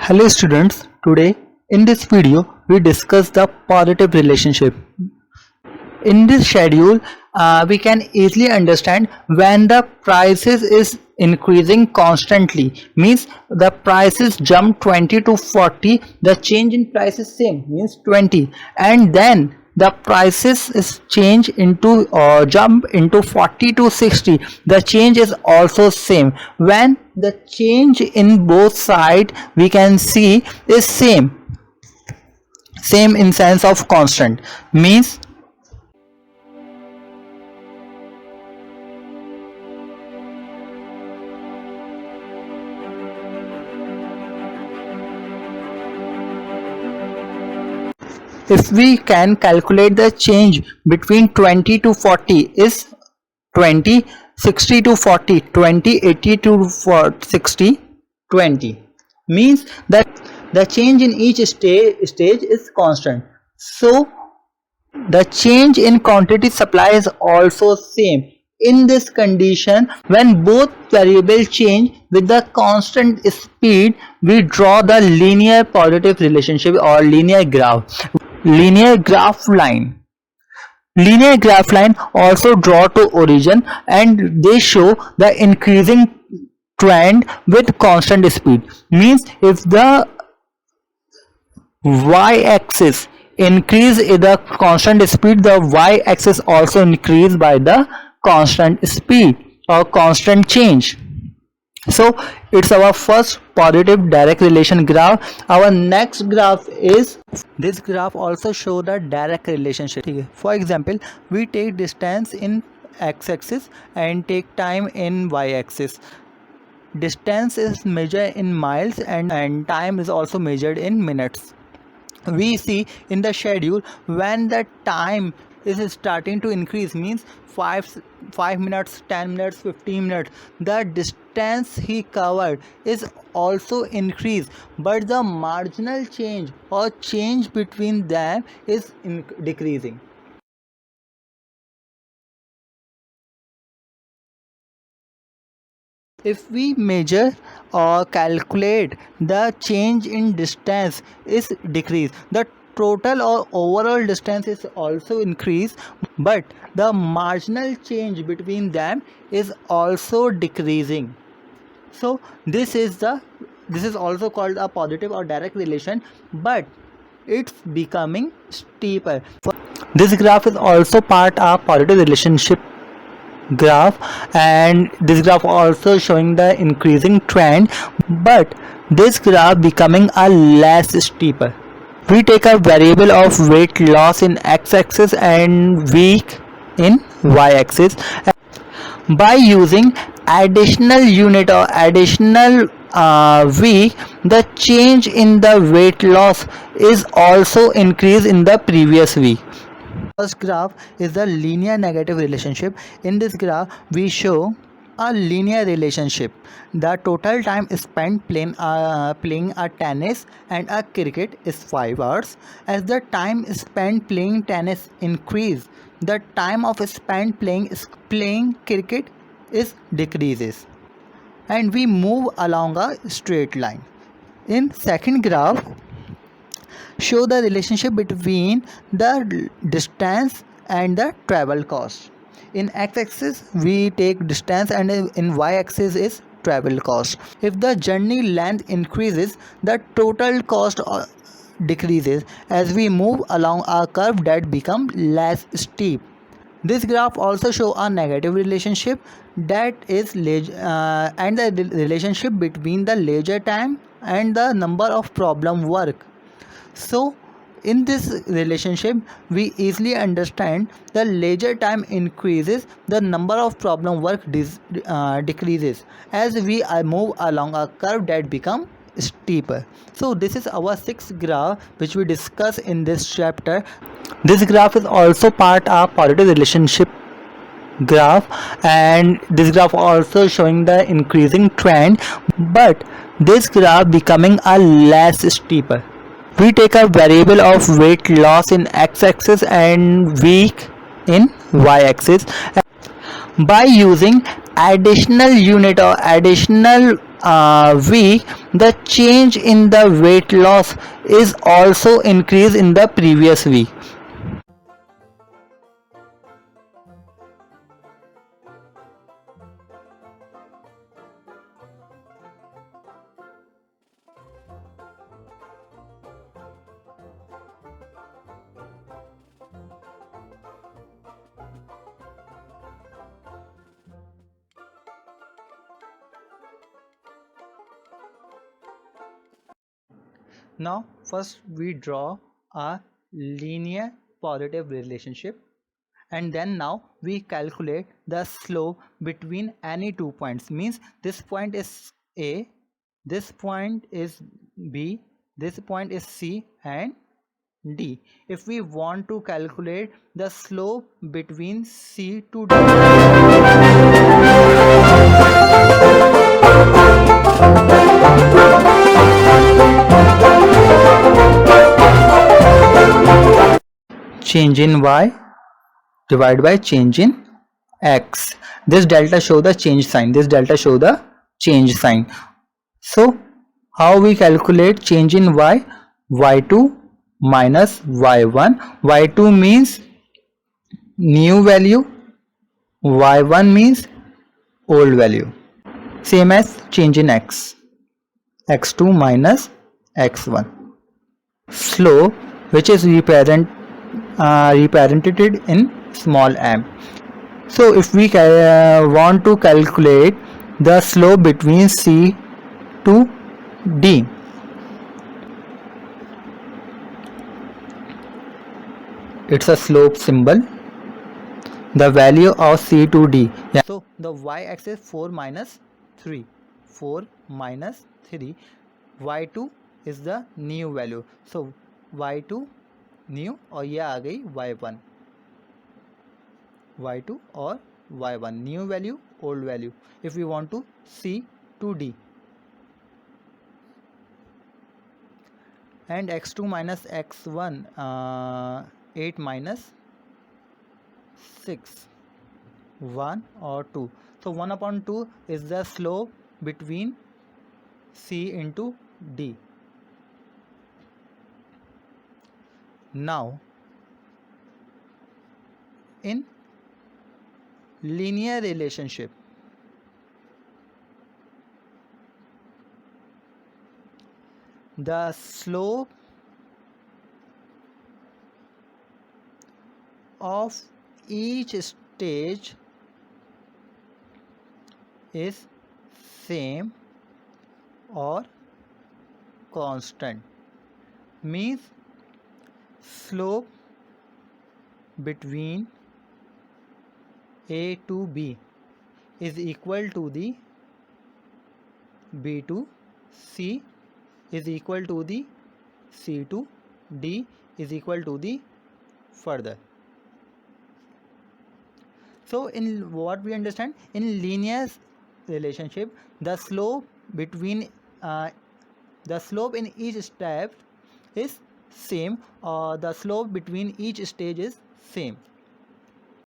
Hello students, today in this video we discuss the positive relationship. In this schedule we can easily understand when the prices is increasing constantly, means the prices jump 20 to 40, the change in price is same, means 20, and then the prices is change into jump into 40 to 60, the change is also same. When the change in both side we can see is same in sense of constant, means if we can calculate the change between 20 to 40 is 20, 60 to 40, 20, 80 to 60, 20, means that the change in each stage is constant. So the change in quantity supply is also same. In this condition, when both variables change with the constant speed, we draw the linear positive relationship or linear graph. Linear graph line also draw to origin, and they show the increasing trend with constant speed, means if the y-axis increase in the constant speed, the y-axis also increase by the constant speed or constant change. So it's our first positive direct relation graph. Our next graph is, this graph also show the direct relationship. For example, we take distance in x-axis and take time in y-axis. Distance is measured in miles and time is also measured in minutes. We see in the schedule when the time is starting to increase, means 5 minutes, 10 minutes, 15 minutes, the distance he covered is also increased, but the marginal change or change between them is decreasing. If we measure or calculate the change in distance is decreased, the total or overall distance is also increased, but the marginal change between them is also decreasing. So this is also called a positive or direct relation, but it's becoming steeper. This graph is also part of positive relationship graph, and this graph also showing the increasing trend, but this graph becoming a less steeper. We take a variable of weight loss in x-axis and week in y-axis. By using additional unit or additional week, the change in the weight loss is also increased in the previous week. First graph is the linear negative relationship. In this graph we show a linear relationship. The total time spent playing a tennis and a cricket is 5 hours. As the time spent playing tennis increase, the time of spent playing cricket is decreases, and we move along a straight line. In second graph, show the relationship between the distance and the travel cost. In x-axis we take distance and in y-axis is travel cost. If the journey length increases, the total cost decreases as we move along a curve that becomes less steep. This graph also show a negative relationship, that is and the relationship between the leisure time and the number of problem work. So in this relationship we easily understand the leisure time increases, the number of problem work decreases as we move along a curve that become steeper. So this is our sixth graph which we discuss in this chapter. This graph is also part of positive relationship graph, and this graph also showing the increasing trend, but this graph becoming a less steeper. We take a variable of weight loss in x-axis and week in y-axis. By using additional unit or additional week, the change in the weight loss is also increased in the previous week. Now, first we draw a linear positive relationship, and then now we calculate the slope between any 2 points. Means this point is A, this point is B, this point is C and D. If we want to calculate the slope between C to D, change in y divided by change in x. This delta show the change sign. This delta show the change sign. So how we calculate change in y? y2 minus y1. y2 means new value, y1 means old value. Same as change in x. x2 minus x1. Slope, which is represented in small m. So if we want to calculate the slope between C to D, it's a slope symbol, the value of C to D. Yeah. So the y-axis 4 minus 3, 4 minus 3, y2 is the new value. So y2 new, और ये आ गई y1, y2 और y1, new value, old value. If we want to C to D, and x2 minus x1, 8 minus 6, 1 or 2. So 1 upon 2 is the slope between C into D. Now in linear relationship, the slope of each stage is same or constant. Means slope between A to B is equal to the B to C is equal to the C to D is equal to the further. So in what we understand, in linear relationship, the slope between the slope in each step is same, or the slope between each stage is same.